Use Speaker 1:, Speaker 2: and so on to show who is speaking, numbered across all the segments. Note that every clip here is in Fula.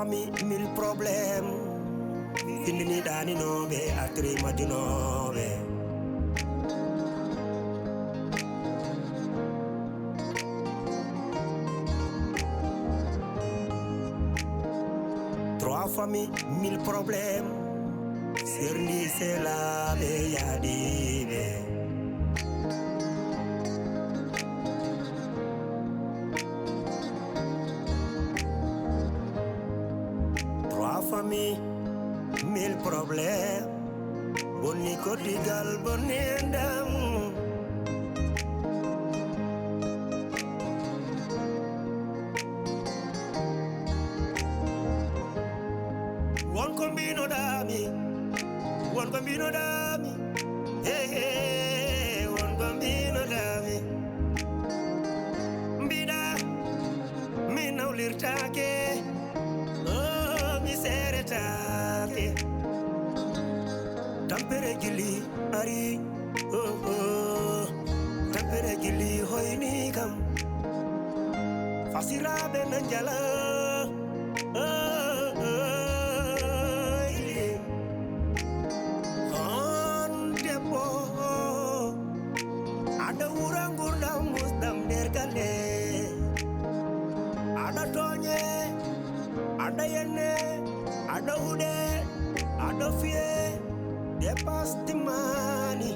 Speaker 1: familles, 1000 problèmes. Fini dani nobe, atri majunobe. Trois familles, 1000 problèmes. Sirni c'est la beyadibe. Trois familles, 1000 problèmes. Boni kotigal boni endam. One combino dami. One bambino dami, hey hey, one bambino dami. Mbida, mi naulirtake, oh mi seretake. Tampere gili ari, oh oh. Tampere gili hoini kam. Fasira benanjala, oh oh. Ada urangurda musdam dergale, ada tonye, ada yenne, ada ude, ada fie, depas timani.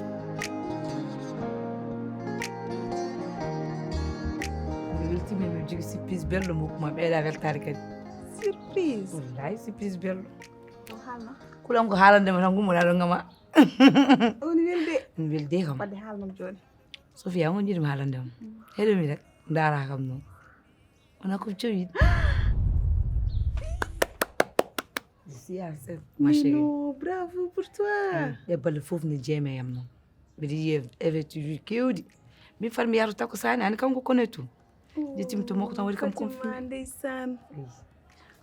Speaker 2: L'ultime me dice surprise bello mo kuma be la veltare kadi.
Speaker 3: Surprise.
Speaker 2: Wallahi surprise bello.
Speaker 3: Halma.
Speaker 2: Kulam ko haalande ma tan gummo do ngama.
Speaker 3: Oni welde.
Speaker 2: Welde kam.
Speaker 3: Wadde haalnam joni.
Speaker 2: Sofia mo jiɗi haalande am. Heɗo mi rek ndara kam non. On a ko cewi. Si c'est ma chérie.
Speaker 3: Non, bravo pour toi.
Speaker 2: Ya balle fof ne jeme yam non. Biɗi yew eve toujours kewdi. Mi farmi yaru takko sani ani kanko konetu. Jetim to moko tan wadi kam confirmé.
Speaker 3: Ndeysaan.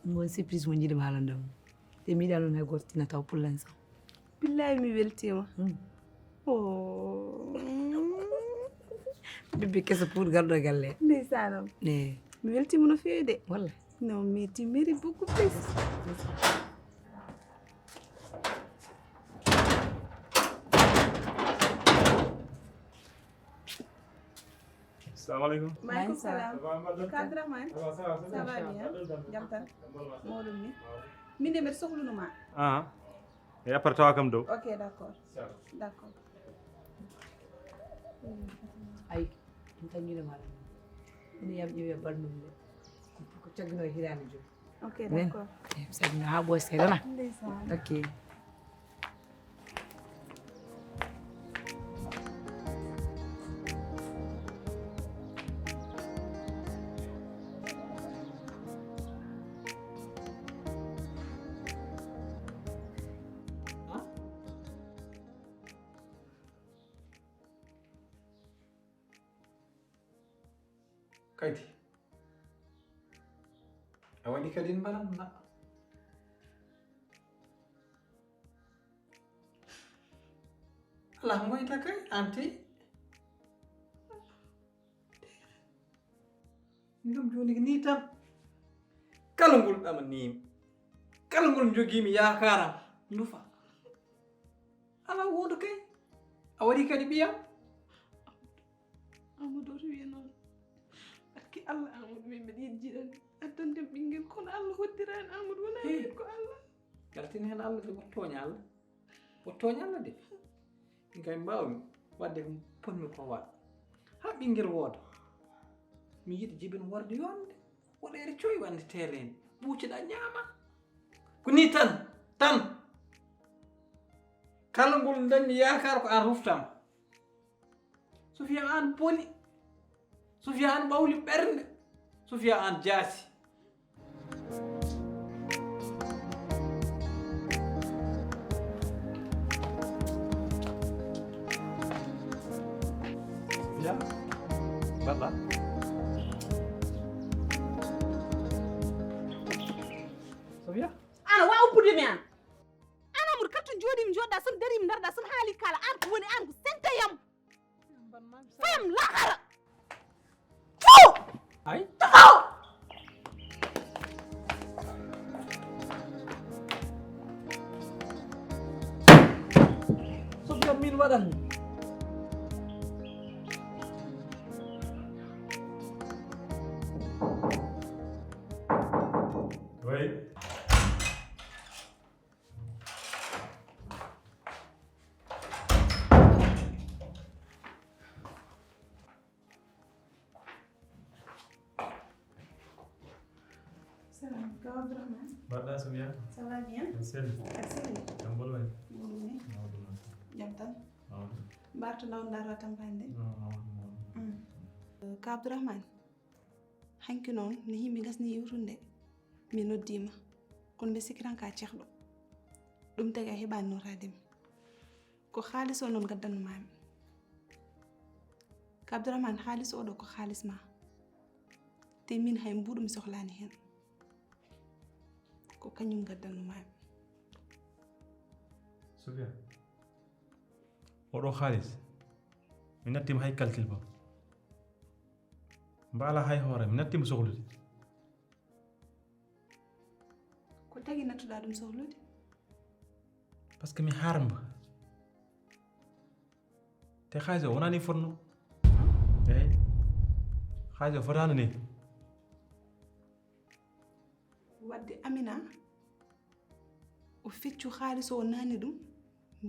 Speaker 2: Mon surprise mo jiɗi haalande am. Te mi dano hay gortina taw pour l'instant.
Speaker 3: Billahi mi weltima. Oh.
Speaker 2: Bibbe kessa pour gardo galle.
Speaker 3: Ndeysaanam.
Speaker 2: Ne.
Speaker 3: Mi weltima no fewi de.
Speaker 2: Wallahi.
Speaker 3: Non, mais tu mérites beaucoup plus.
Speaker 4: Assalamu alaikum.
Speaker 3: Maaleykum salaam. Abdourahmane. Ça va bien. Jamtal. Modou mi. Min de mbeɗa sohlunuma.
Speaker 4: E après tawa kam dow.
Speaker 3: Ok, d'accord. D'accord.
Speaker 2: Ay tan ñu dem ala ni yam ñu yobal mum ko tagno hirani jo
Speaker 3: Ok, d'accord.
Speaker 2: sagno ha boy sedana
Speaker 3: Ndeysaan.
Speaker 2: ok
Speaker 5: kadi a waɗi kadi mbaɗanna ala ngoyta kay anti ɗum joni ni tan kala ngol ɗamanimi kala ngol joguimi yakaram ndufa ala wondo kay a waɗi kadi ɓiyam
Speaker 3: Amadou wi noon barki Allah Amadou min mbeɗa yiɗi jiɗan addande ɓinguel kono Allah hoddirani Amadou wona min ko Allah
Speaker 5: jaltin hen Allah de wottoña Allah wottoña Allah de min kay mbawmi wadde ko ponmi ko waɗ ha ɓinguel wooda mi yiɗi jibin worde yonde woɗere coyi wande tereni ɓuuciɗa ñaama ko ni tan kala ngol dañmi yakar ko an ruftama Sofia an boni Sofia an ɓawli ɓernde Sofia an jaasi Sofia mbaɗɗa Sofia
Speaker 3: ana wawa puddemi an an Amadou kala to jooɗimi joɗɗa son darimi darɗa son haali kala an ko woni an ko sentayam fayam lahara
Speaker 5: ay
Speaker 3: tafaw
Speaker 5: min waɗan
Speaker 4: Oui.
Speaker 3: Salam, Kaw Abdourahmane.
Speaker 4: Mbaɗɗa Soumia?
Speaker 3: Ça va bien?
Speaker 4: Sel.
Speaker 3: Asili.
Speaker 4: Jam bolwani?
Speaker 3: Woni.
Speaker 4: Mawɗum noon.
Speaker 3: Jam tan.
Speaker 4: Mawɗum.
Speaker 3: Mbarto nawdaro tampande.
Speaker 4: Mawɗum.
Speaker 3: Kaw Abdourahmane. Hanki noon no yimɓe gasni yewtude mi noddima kono mbe sikiran ka cehɗo ɗum tagi a heɓani norademi ko haalis o noon gaddanumami Kaw Abdourahmane haalis oɗo ko haalis ma te min hay mbuɗu mi sohlani hen ko kañum gaddanumami
Speaker 4: Soumia, oɗo haalis mi nattima hay calcul ba mbala hay hoore mi nattima sohlude.
Speaker 3: ko tagi nattuɗa ɗum sohlude
Speaker 4: Par ce que mi harmba te haalis o wonani fonno eyi haalis o fotano ni
Speaker 3: wadde Amina o feccu haalis o nani ɗum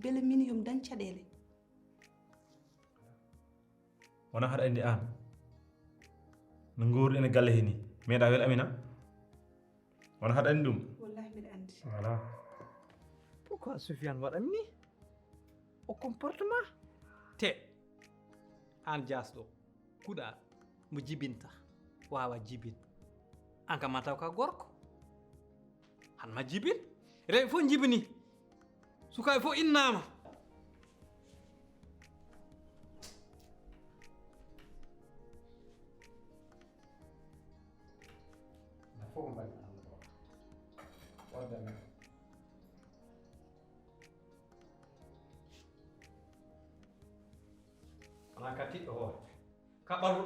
Speaker 3: beele min yomi dañ caɗele
Speaker 4: wona haɗa andi an no gowruɗen ene galle he ni meeɗa wel Amina wona haɗa andi ɗum.
Speaker 3: wallahi mbiɗa andi
Speaker 4: Voilà.
Speaker 5: pourquoi Soufiane waɗan ni o comportement te an jasɗo kuuɗa mo jibinta wawa jibin an kam ma taw ka gorko han ma jibin rewɓe fof jibini sukaɓe fof innama fof ko mbaɗi waddame wona ka tiɗɗo hoore ka ɓallu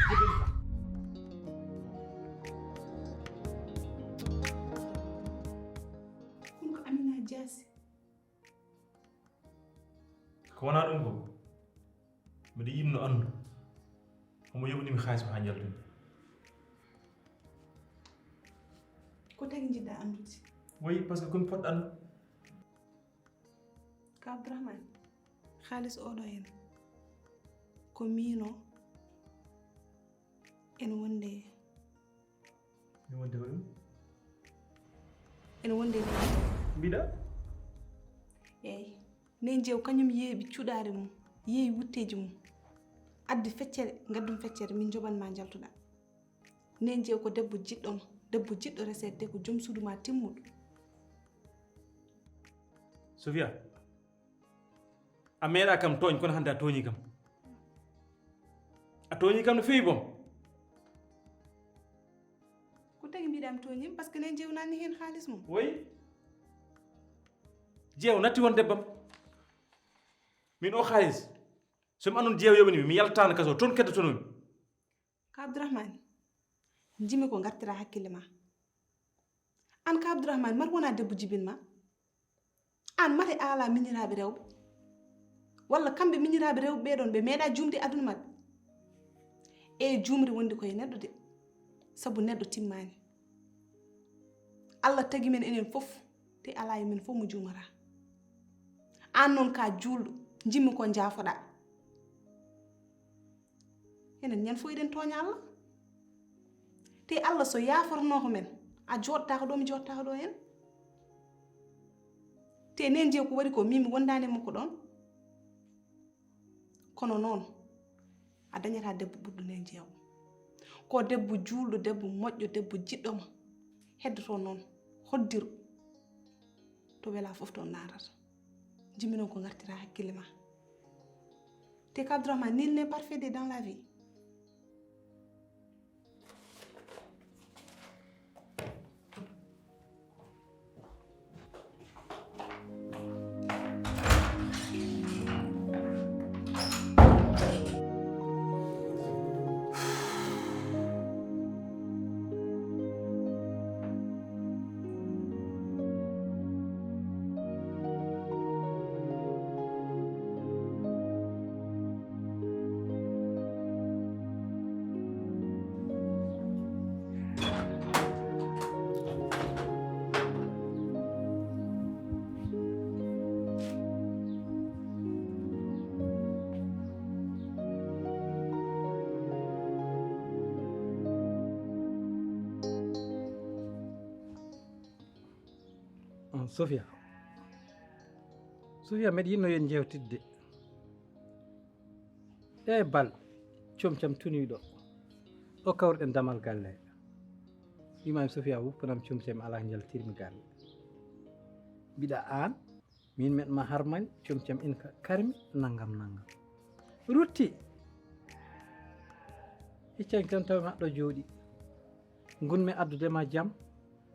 Speaker 5: jibinta
Speaker 3: ɗum ko Amina jaasi
Speaker 4: ko wona ɗum ko mbiɗa yimno andu homo yoɓnimi haalis ko ha jaltumi.
Speaker 3: ko tagi jiɗɗa andude
Speaker 4: Oui, par ce que komi poɗɗo andu.
Speaker 3: Kaw Abdourahmane haalis oɗo hen ko mino ene wonde
Speaker 4: mi wonde ko ɗum
Speaker 3: ene wonde
Speaker 4: mbiɗa
Speaker 3: eyyi nden jeew kañum yeeɓi cuɗare mum yeewi wutteji mum addi feccere gaddum feccere min joɓanma jaltuɗa nden jeew ko debbo jiɗɗoma debbo jiɗɗo resede te ko joom suudu ma timmuɗo
Speaker 4: Sophia a meeɗa kam tooñ kono hannde a tooñi kam no feewi boom
Speaker 3: ko tagi mbiɗami toñim par ce que nden jeew nanni hen haalis mum
Speaker 4: oui jeew natti won debbam min o haalis somi andon jeew yoɓanimi mi yaltano kaso toon keddotonomi.
Speaker 3: Kaw Abdourahmane jimi ko gartira hakkille ma an Kaw Abdourahmane mar wona debbo jibinma an mate ala miñiraɓe rewɓe walla kamɓe miñiraɓe rewɓe ɓeɗon ɓe meeɗa jumde aduna maɓɓe e jumri wondi koye neɗɗo de saabu neɗɗo timmani Allah tagi men enen fof te ala e men fof mo jumata an noon ka julɗo jimmi ko jaafoɗa enen ñan fof eɗen tooña Allah te Allah so yafornoko men a joɗtako ɗo mi joɗtako ɗo hen te nen jeew ko waɗi ko min mi wondani makko ɗon kono noon a dañata debbo ɓurɗo nen jeew ko debbo julɗo debbo moƴƴo debbo jiɗɗoma heddoto noon hoddiru to wela fof toon narata jimmi noon ko gartira hakkille ma te Kaw Abdourahmane nul n'est parfait dans la vie
Speaker 5: Sofia mbeɗa yinno yen jewtidde e bal comcam tuniɗo o kawruɗen damal galle wimami Sofia wuppanam comcam ala jaltirmi galle mbiɗa an min meɗma harmani comcam in ka karmi naggam rutti hiccani tan tawi haɗɗo jooɗi gunmi addudema jaam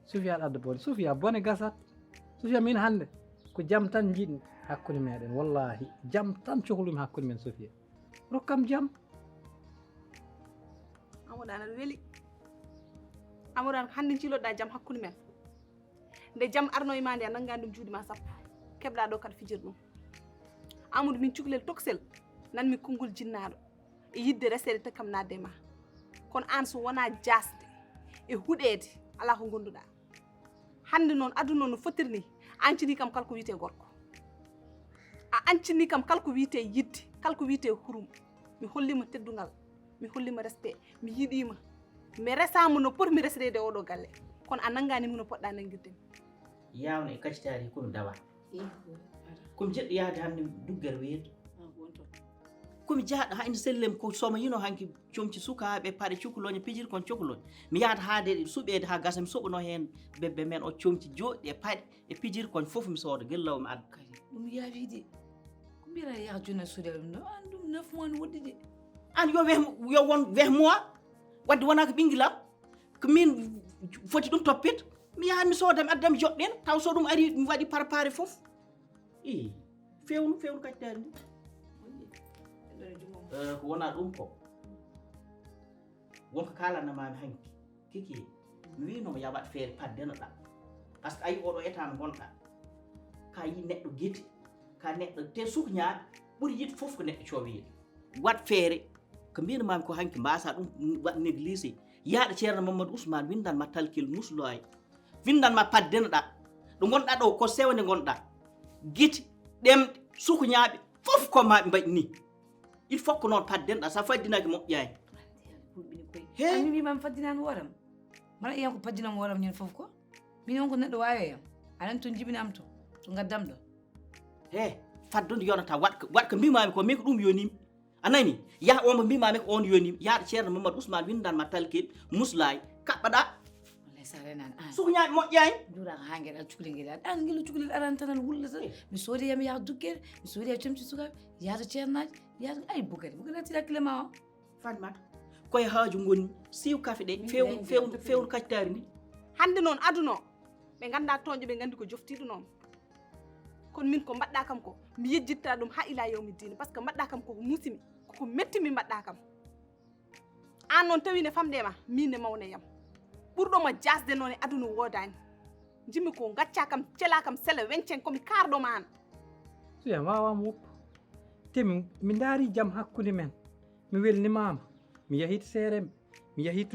Speaker 5: Sofia aɗa adda bone Sofia bone gasat Sofia min hannde ko jaam tan jiɗmi hakkude meɗen wallahi jaam tan cohlumi hakkude men Sofia rokkam jaam
Speaker 3: Amadou an aɗa weeli Amadou an ko hannde ciloɗa jaam hakkude men nde jaam arno e ma nde a nanngani ɗum juuɗe ma sappo keɓɗa ɗo kadi fijir ɗum Amadou min cukalel toksel nanmi konngol jinnaɗo e yidde resede takkam nadde e ma kono an so wona jasde e huɗede ala ko gonduɗa hannde noon aduna no fotiri ni a ancini kam kala ko wiyete gorko a ancini kam kala ko wiyete yidde kala ko wiyete hurum mi hollima teddungal mi hollima respect mi yiɗima mi resama no poti mi resrede oɗo galle kono a nanngani no poɗɗa nanguirde
Speaker 6: yawna e kacitari kono dawa komi jeɗɗo yahde hannde duggere weedo komi jaaɗo ha inde sellem ko soma yino hanki comci sukaɓe paɗe cukuloñe pijiri kon cukuloñe mi yahata haade suɓede ha gasa mi soɓano hen bebbe men o comci joɗɗi e paɗe e pijiri kon fof mi sooda gellaw mi adda
Speaker 2: kadi ɗum yaawide ko mbira yaha jonna suude ɗum ɗo an ɗum 9 mois no woɗɗi de
Speaker 6: an yo won 20 mois wadde wona ko ɓinguelam ko min foti ɗum toppit mi yahan mi sooda mi adda mi joɗɗen taw so ɗum ari mi waɗi préparé fof i fewnu kaccitari ndi ko wona ɗum ko wonko kalanamami hanki kiki mi winomo ya waɗ feere paddenoɗa par ce que ayi oɗo état mo gonɗa ka yi neɗɗo gueti ka neɗɗo te sukñaɓe ɓuuri yidde foof ko neɗɗo cowiyeɗo waɗ feere ko mbinamami ko hanki mbasa ɗum waɗ néglisé yaaɗo ceerno Mamadou Ousmane windanma talkil musloy windanma paddenoɗa ɗo gonɗa ɗo ko sewde gonɗa gueti ɗemɗe sukñaɓe foof ko maɓe mbaɗi ni il faut que noon paddenoɗa sa faddinaki moƴƴani
Speaker 2: mi wimami faddinani hooram mbaɗa iyan ko paddinam hooram ñin foof ko min on ko neɗɗo wawi anan to jibinam to gaddam ɗo
Speaker 6: he faddude yonata waɗ ko mbimami ko min ko ɗum yonimi anani yaha on mo mbimami ko on yonimi yaaɗo ceerno Mamadou Ousmane windanma talkil muslay kaɓɓaɗa
Speaker 2: wallay sa renani an
Speaker 6: sukñaɓe moƴƴani
Speaker 2: juuraka ha gueɗal cukalel guel an guel cukalel arani tan wullata mi soodi yami yaha duggere mi soodi ya comci sukaɓe yaada ceernaji yaada ay bugari attira hakkille ma o
Speaker 6: fatmata koye haaju gonni siw kafe ɗe fewnu kaccitari ndi
Speaker 3: hannde noon aduna o ɓe ganda toñƴo ɓe gandi ko joftiɗo noon kono min ko mbaɗɗa kam ko mi yejjitta ɗum ha ila yawmi dine par ce que mbaɗɗa kam koko musimi koko mettimi mbaɗɗa kam an noon tawi ne famde ma min ne mawne yam ɓurɗoma jasde noon e aduna wodani jimmi ko gacca kam cela kam sele wencen komi karɗoma an
Speaker 5: suya wawama woppu te mi daari jaam hakkude men mi welnimama mi yahit seeremɓe mi yahit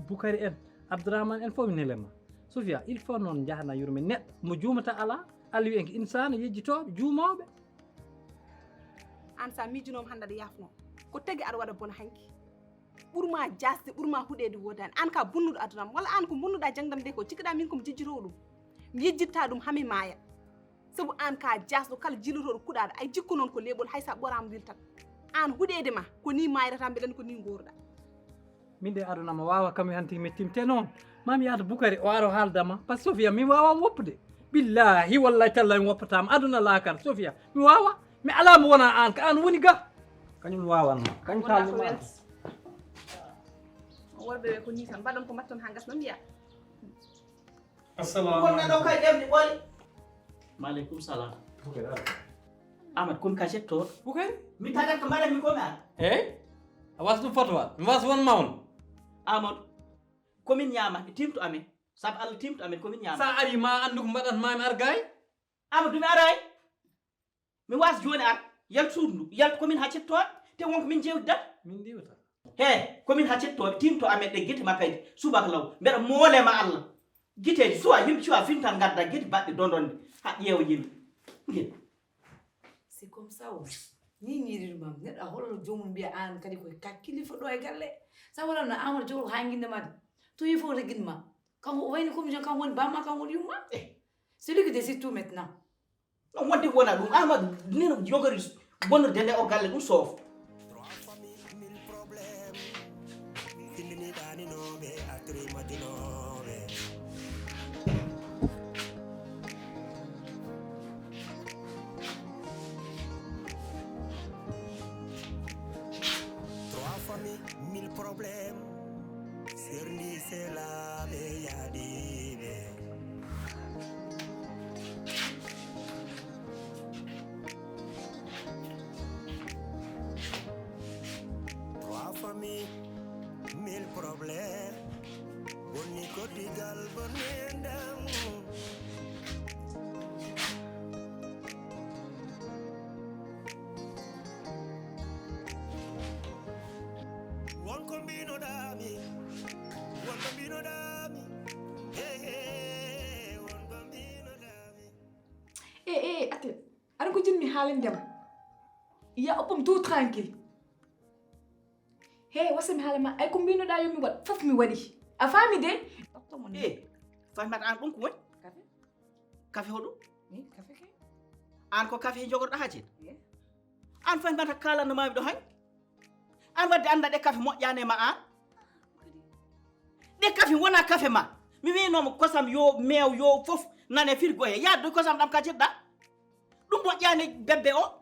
Speaker 5: Boukary en Abdourahmane en fof mi nelema Sofia il faut noon jahana yurme neɗɗo mo juumata ala Allah wi en ko insana yejjitoɓe juumoɓe
Speaker 3: an sa miijunoma hannde aɗa yafno ko tagi aɗa waɗa bona hanki ɓurma jasde ɓurma huɗede wodani an ka bonnuɗo adunam walla an ko bonnuɗa jangdam de ko cikkiɗa min komi jejjitowo ɗum mi yejjitta ɗum hami maaya sabu an ka jasɗo kala jilotoɗo kuɗaɗo ay jikku noon ko leɓol hay sa ɓorama wiltat an huɗede ma ko ni mayrata mbeɗen ko ni goroɗa
Speaker 5: min de adunama wawa kam hanti mettim te noon mami yahata Boukary o aro haaldama par ce que Sofia mi wawama woppude billahi wallahi tallahi mi woppatama aduna laakar Sofia mi wawa mi alamo wona an ko an woni ga kañum wawanma kañum kalnuma
Speaker 3: worɓe ɓe ko ni tan mbaɗon ko mbatton ha gasno mbiya
Speaker 4: assalamu
Speaker 6: gonɗa ɗo kay ɗemɗe ɓoole maaleykum salam Amadou komi ka jettoɗo
Speaker 5: Boukary
Speaker 6: mi tagat ko mbaɗatmi komi an
Speaker 5: eyyi a wasa ɗum foto wa mi wasa won mawno
Speaker 6: Amadou komin ñamata timto amen saabu Allah timto amen komin ñamata
Speaker 5: sa ari ma andu ko mbaɗatmami ar gay
Speaker 6: Amadou mi aray mi wasa joni ar yaltu suudu ndu yaltu komin ha cettoɓe te wonko min jewdi dat
Speaker 5: min diwata
Speaker 6: he komin ha cettoɓe timto amen ɗe guite ma kadi subaka law mbeɗa moolema Allah guiteji suwa yimɓe cuwa fintan gadda guite baɗɗe dondonde ha ƴeewa yimɓe guel
Speaker 2: c'est comme ça o ni ñiiri ɗumam neɗɗo a hollo jomum mbiya an kadi koye kakkilifo ɗo e galle sa waɗanno Amadou jogol ha guindema de to yii fof reguinma kanko o wayni comme jon kanko woni bamma kanko woni yumma C'est lui qui décide tout maintenant.
Speaker 6: non wonde wona ɗum amadou neno jogori bonnude nde o galle ɗum soof
Speaker 1: Trois familles, 1000 problèmes. Findini ɗaninoɓe, atrimatinoɓe. Trois familles, 1000 problèmes. Serni selaɓe yaɗiɓe. Trois familles, 1000 problèmes. Bonni kodigal bonendam. Wonko mbinoɗami, wonko mbinoɗami. Hey, hey, wonko mbinoɗami.
Speaker 3: Attends. Ana ko jinmi haalin dem. Ya oppam tout tranquille. Hey, wasami haalama ay ko mbinoɗa yo mi waɗ fof mi waɗi. A faami de?
Speaker 6: e famata an ɗum ko woni
Speaker 2: Café?
Speaker 6: café hoɗum
Speaker 2: Oui, café kay.
Speaker 6: an ko café jogorɗo hajin
Speaker 2: Yeah.
Speaker 6: an famata kalannomami ɗo hañ an wadde anda ɗe café moƴƴani ma an ɗe café wona café ma mi winoma kosam yo meew yo fof nane frigo he yaadde kosam ɗam ka jiɗɗa ɗum moƴƴani bebbe o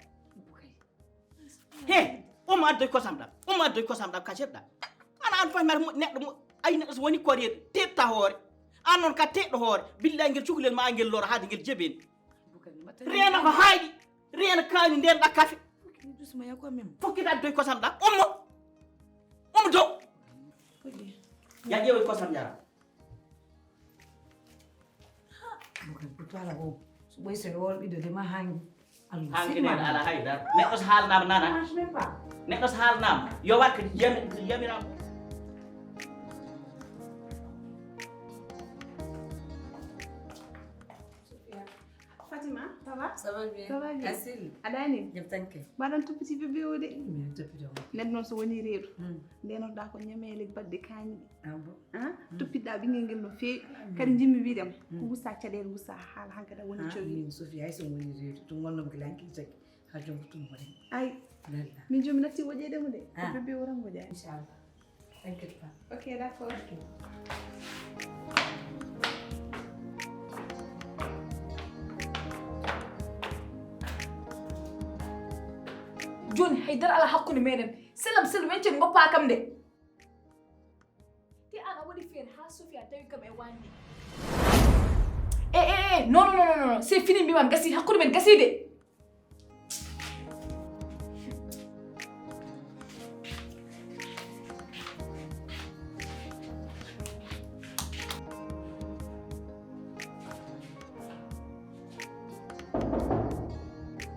Speaker 6: he omo addoy kosam ɗam ka jiɗɗa ana an famata neɗɗo ay neɗɗo so woni koriyeɗo teɗta hoore an noon ka teɗɗo hoore billahi ngel cukalel ma ngel lora haade ngel jebini reena ko haaɗi reena kaani ndenɗa café
Speaker 2: Doucement, il y a quoi même?
Speaker 6: fokkita addoy kosam ɗam omo dow ya ƴeewoy kosam jara
Speaker 2: Toi là-haut. So, oui, c'est le il de ma hang.
Speaker 6: hankineɗo ala haydara neɗɗo so haalnama nana
Speaker 2: mange même pas.
Speaker 6: neɗɗo so haalnama yo wat ko yamirama
Speaker 3: Fatima, ça va?
Speaker 2: Ça va bien.
Speaker 3: Ça va bien.
Speaker 2: Facile.
Speaker 3: Adani,
Speaker 2: Je t'inquiète.
Speaker 3: baɗan tuppiti bébé o de.
Speaker 2: Mais tu peux dire.
Speaker 3: Neɗɗo noon so woni reedu ndenotoɗa ko ñamele baɗɗe kaani ɗe
Speaker 2: Ah bon?
Speaker 3: han toppiɗɗa ɓinguel ngel no feewi kadi jimmi wiidema ko gussa caɗele gussa haala hankkadi a woni
Speaker 2: Ah,
Speaker 3: cowi
Speaker 2: min Sophie, ay son woni reedu. Tu ngonno ko lanki jagi. Ha jonko tum woni.
Speaker 3: ay
Speaker 2: Lalla.
Speaker 3: min jomum natti woƴeydemo de
Speaker 2: Ah.
Speaker 3: ko bébé o tan woƴani
Speaker 2: Inchallah. T'inquiète pas.
Speaker 3: ok d' accord joni haydara ala hakkude meɗen selam selam wencen goppa kam de te an a waɗi feere ha sofia tawi kam e wandi non c'est fini mbimam gasi hakkude men gasi de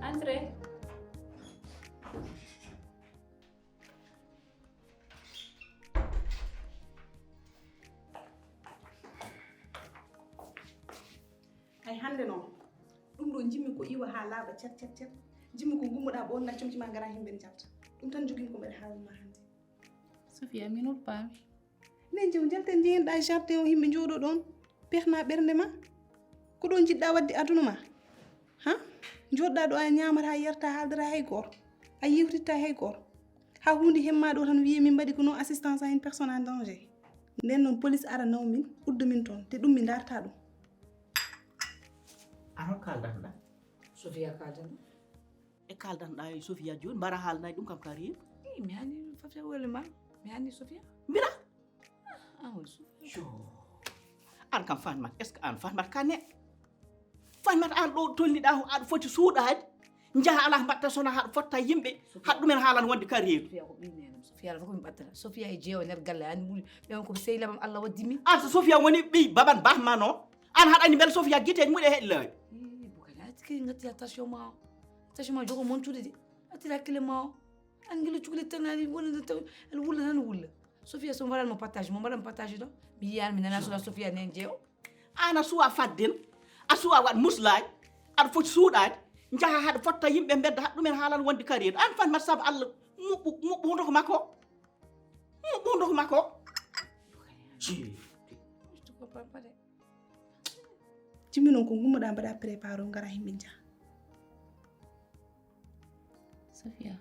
Speaker 3: André. Ay hande noon ɗum ɗo jimmi ko iwa ha laaɓa cet jimmi ko gummuɗa ɓo on gaccomci ma gara himɓe jabta ɗum tan jogui ko mbeɗa haalma hande
Speaker 7: Sophia minol paami
Speaker 3: nden jew jalten jeeyenɗa jardin o yimɓe jooɗo ɗon pehna ɓernde ma ko ɗon jiɗɗa wadde aduna ma ha joɗɗa ɗo a ñamata a yerta haaldata hay goto a yewtitta hay goto ha hunde hemma ɗo tan wiye min mbaɗi ko non assistance à une personne en danger nden noon police ara naw min udda min toon te ɗum mi darta ɗum
Speaker 6: anon kaldanɗa
Speaker 2: Sophia Kajan.
Speaker 6: e kaldanɗa e sofia joni mbara haalnayi ɗum kam ka reewi
Speaker 2: Mi hani Fafia wala ma. Mi hani Sophia.
Speaker 6: mbira
Speaker 2: Ah, oui, Sophia.
Speaker 6: jo an kam fanmat est ce que an fanmat ka neɗɗo fanmat an ɗo tolniɗa aɗa foti suuɗade jaaha ala mbatta sona haɗa fotta yimɓe haɗa ɗumen haalan wonde ka reedu
Speaker 2: Sophia ko ɓii nenam. Sophia ko mi ɓattata. Sophia e jeewo nder galle an ɓuri ɓen ko sey labam Allah waddimi.
Speaker 6: an so sofia woni ɓiy baban bahma noon an haɗa andi beele sofia guiteji muɗe heɗi laawi
Speaker 2: Bukani ati ngati attention ma o. Attention ma jogo montude de. Ati hakkille ma o. An ngel cukle tan ani wona taw el wulla tan wulla. Sophia so waɗan mo partage mo waɗan partage ɗo. Mi yiyani mi nana sola Sophia nen jeewo.
Speaker 6: an a suwa faddin a suwa waɗ muslaji aɗa foti suuɗade jaaha haɗa fotta yimɓe bedda haɗa ɗumen haalan wonde ka reedu an fanmat saabu allah muɓɓu hundoko makko muɓɓu hundoko makko
Speaker 2: Je te comprends pas de.
Speaker 3: jimmi noon ko gummoɗa mbaɗa préparé o ngara himɓe jaa.
Speaker 7: Sofia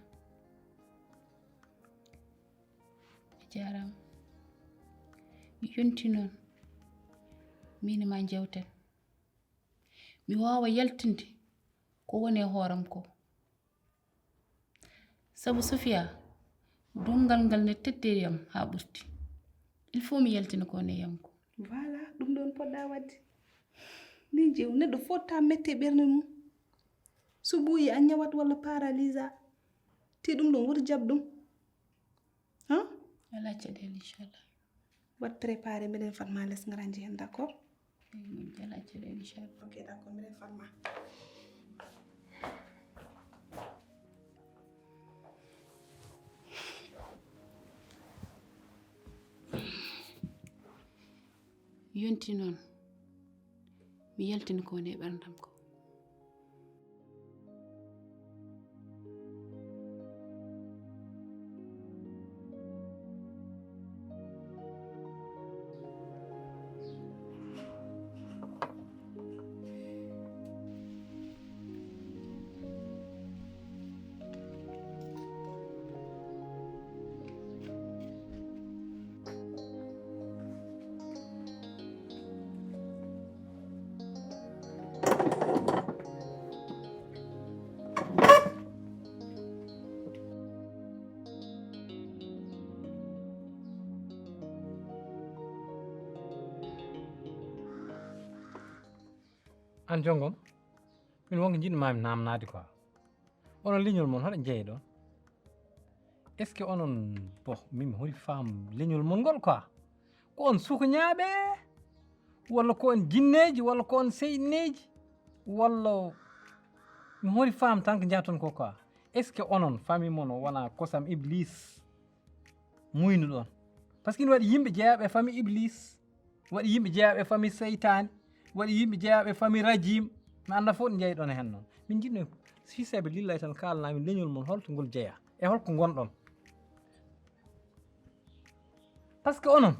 Speaker 7: a jarama mi yonti noon min ma jewten mi wawa yaltinde ko woni e hooram ko sabu Sofia dungal ngal ne teddeyam ha ɓurti il faut mi yaltina ko ne yam ko
Speaker 3: voilà ɗum ɗon poɗɗa wadde ni jew neɗɗo fotta mette ɓernde mum so ɓuuyi a ñawat walla paralysa te ɗum ɗon woto jab ɗum han
Speaker 7: ala caɗele inchallah
Speaker 3: wat préparé mbiɗen fatma less ngara jehen d' accord
Speaker 7: min ala caɗele inchallah
Speaker 3: ok d' accord mbiɗen fatma
Speaker 7: yonti noon mi yaltini ko woni e ɓerdam ko
Speaker 5: an jongom min wonko jiɗmami namnade quoi onon leñol mon hoɗo jeeyi ɗon est ce que onon bo min holi faam leñol mon ngol quoi ko on sukañaɓe walla ko on jinneji walla ko on seyɗineji walla mi holi faam tan ko jaaton ko quoi est ce que onon famille mon o wona kosam iblis muynu ɗon par ce que ine waɗi yimɓe jeeyaɓe famille iblis waɗi yimɓe jeeyaɓe famille seytane waɗi yimɓe jeeyaɓe famille rajim mi anda fof ɗo jeeyi ɗon e hen noon min jiɗno fisaɓe lillahi tan kalnami leñol mon holto ngol jeeya e holko gonɗon par ce que onon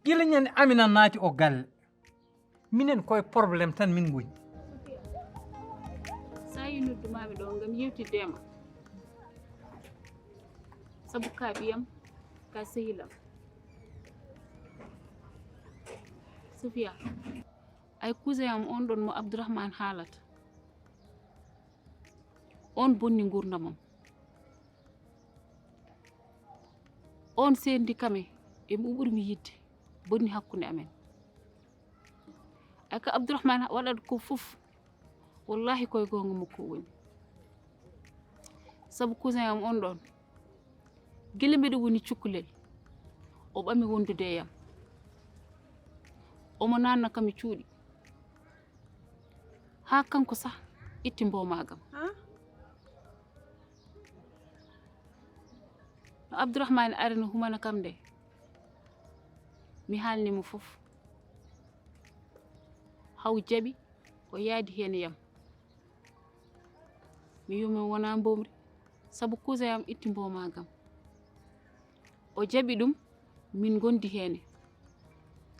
Speaker 5: gila ñande Amina naati o galle minen koye probléme tan min goni
Speaker 7: sa yi noddumaɓe ɗo ngam yewtiddema sabu ka ɓiyam ka sehilam Sofia ay cousin am on ɗon mo Abdourahmane haalata on bonni gurdamam on sendi kame e mo ɓurmi yidde bonni hakkunde amen ay ka Abdourahmane waɗata ko fof wallahi koye gonga makko woni sabu cousin am on ɗon gila mbiɗa woni cukkulel o ɓami wondude e yam omo nanna kam e cuuɗi ha kanko sah itti mbomagam no Abdourahmane ari no humana kam nde mi haalnimo fof haw jaɓi o yaadi hen yam mi wimi wona mbomri sabu cousin am itti mbomagam o jaɓi ɗum min gondi hene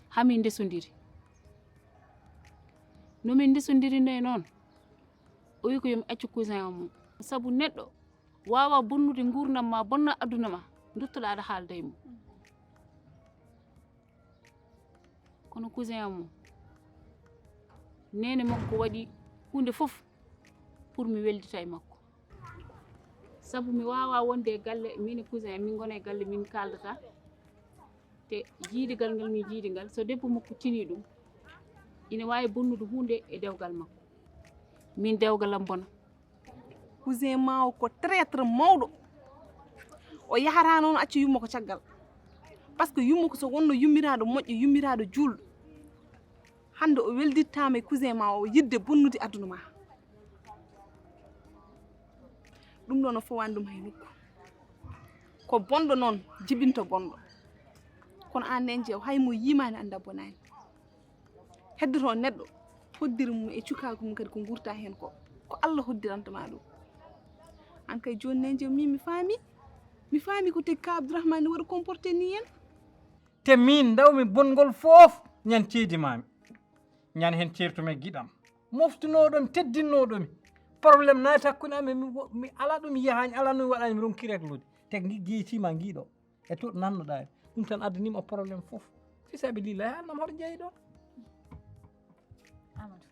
Speaker 7: hamin ndesodiri nomin ndesodiri e noon o wi ko yomi accu cousin am mum sabu neɗɗo wawa bonnude gurdam ma bonna aduna ma duttoɗa aɗa haalda e mum kono cousin am mum nene makko waɗi hunde fof pour mi weldita e makko sabu mi wawa wonde e galle min e cousin am min gona e galle min kaldata te jiidigal ngal mi jiidigal so debbo makko tini ɗum ina wawi bonnude hunde e dewgal makko min dewgalam bona
Speaker 3: cousin mawo ko traître mawɗo o yahata noon acca yumma ko caggal par ce que yumma ko so wonno yummiraɗo moƴƴo yummiraɗo julɗo hande o weldittama e cousin ma o yidde bonnude aduna ma ɗum ɗon o fowani ɗum hay nokku ko bonɗo noon jibinto bonɗo kono an nen jeew hay mo yimani anda bonani heddoto neɗɗo hoddiri mum e cukagu mum kadi ko gurta hen ko Allah hoddirantama ɗum an kay joni nen jeew min mi faami ko tagi ka Abdourahmane waɗa comporté ni hen
Speaker 5: te min dawmi bongol fof ñan ceedimami ñan hen certume giɗam moftunoɗomi teddinnoɗomi probléme naati hakkude amen mi ala ɗum yahani ala no mi waɗani mi ronki réglude te jeeytima guiɗo e to ɗo nannoɗa ɗum tan addanima probléme foof fi sabilillahi annam hoto jeeyi ɗon
Speaker 8: Amadou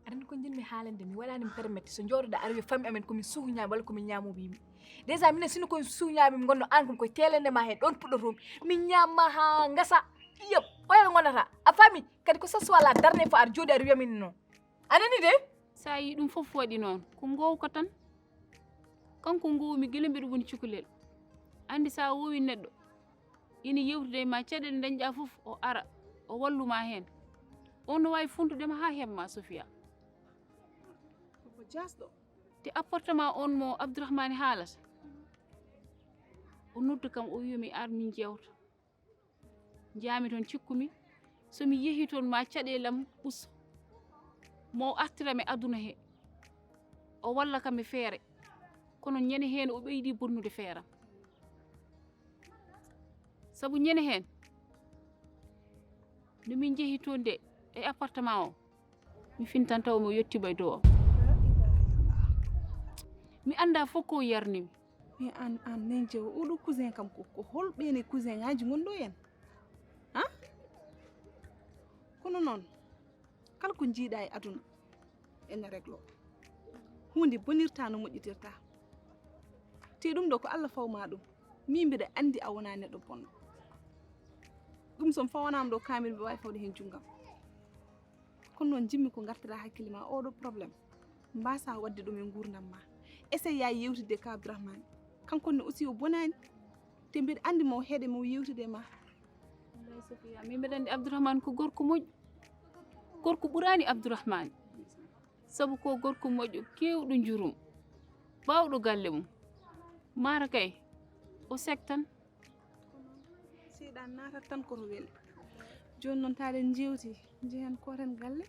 Speaker 8: aɗa ko jinmi haalande mi waɗanimi permettre so jooɗoɗa aɗa wiya famille amen komin suuñaami walla komin ñaamubimi déjà minen sino koye suuñaami mi gonno an kon koye telenema he ɗon puɗɗotomi min ñamma ha gasa yeb oya gonata a faami kadi ko ça soit la dernière fois aɗa jooɗi aɗa wiyamin noon anani de
Speaker 7: sa yi ɗum fof waɗi noon ko gowko tan kanko gowmi guila mbiɗa woni cukalel andi sa wowi neɗɗo ina yewtude ma caɗele dañƴa fof o ara o walluma hen on no wawi funtudema ha heɓma Sofia
Speaker 3: ko jasɗo
Speaker 7: te appartement on mo Abdourahmane haalata o noddu kam o wiyami ar min jewta jaami toon cikkumi somi yeehi toon ma caɗelam usto mo artirami aduna he o walla kam e feere kono ñande hen o ɓeydi bonnude feeram sabu ñande hen no min jeehi toon de e appartement o mi fintan taw mi yettima e dow o mi anda fof ko yarnimi
Speaker 3: mais an nen jeewo oɗo cousin kam ko holɓene cousin ngaji gonɗo en ha kono noon kala ko jiiɗa e aduna ene réglo hunde bonirta no moƴƴitirta te ɗum ɗo ko Allah fawma ɗum min mbiɗa andi a wona neɗɗo bonɗo ɗum son fawanama ɗo kamil mbiɗa wawi fawde hen junggam kono noon jimmi ko gartira hakkille ma oɗo probléme mbasa wadde ɗum e gurdam ma essaye ya yewtide ka Abdourahmane kankone aussi o bonani te mbiɗa andi mo heeɗe mo yewtide ma
Speaker 7: wallahi Sofia min mbiɗa andi Abdourahmane ko gorko moƴƴo gorko ɓurani Abdourahmane sabu ko gorko moƴƴo kewɗo jurum bawɗo galle mum mara kay o sek tan
Speaker 3: seeɗa natat tan koto weeli joni noon taɗen jewti jehen koten galle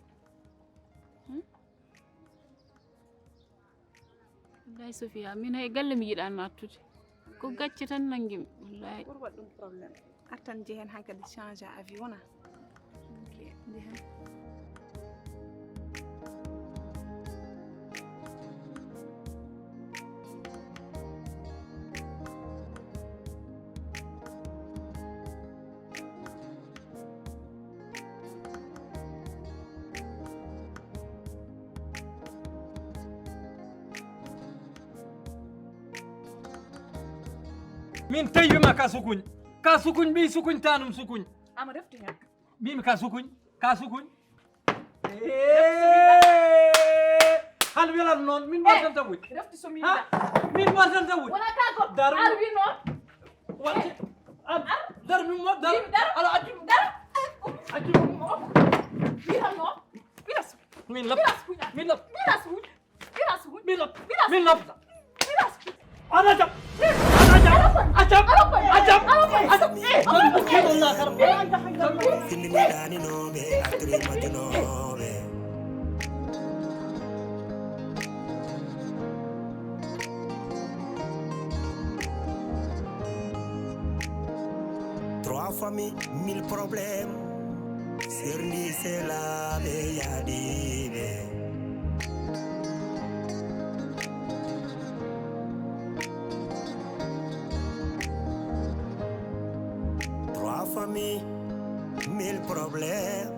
Speaker 7: wallahi Sofia min hay galle mi yiɗa nattude ko gacce tan nanguimi wallahi
Speaker 3: ɓuri waɗ ɗum probléme artan jehen hankkadi change a avis wona ok jehen
Speaker 5: min taywima ka sukuñ ɓi sukuñ tanum sukuñ
Speaker 8: ama reftu hen
Speaker 5: mbimi ka sukuñ hal welan noon min wartanta wuj
Speaker 8: reftu somi
Speaker 5: min wartanta wuj
Speaker 8: wona kako
Speaker 5: Daru.
Speaker 8: ar wi noon
Speaker 5: watte dar min mo dar ala accu
Speaker 8: wiran noon wiras
Speaker 5: min lap
Speaker 8: wiras kuña
Speaker 5: min lap
Speaker 8: wiras wuñ wiras wuñ
Speaker 5: min lap
Speaker 8: wiras
Speaker 5: min lap
Speaker 8: wiras
Speaker 5: ana jam
Speaker 1: Finni ɗaninoɓe artiri majjunoɓe Trois familles, 1000 problèmes Serni selaɓe yaɗiɓe famille, 1000 problèmes.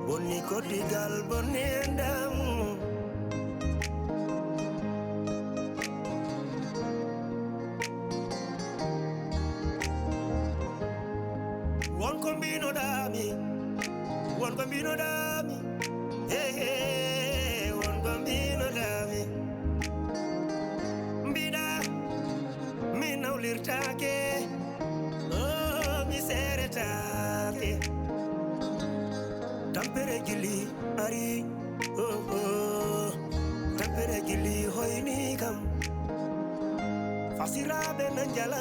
Speaker 1: Bonni kotigal, bonni endam. Won kombino dami. Hey, won kombino dami. Mbida, minawlirtake. Tampere gili ari tampere gili hoyni kam fasiraɓe nan jala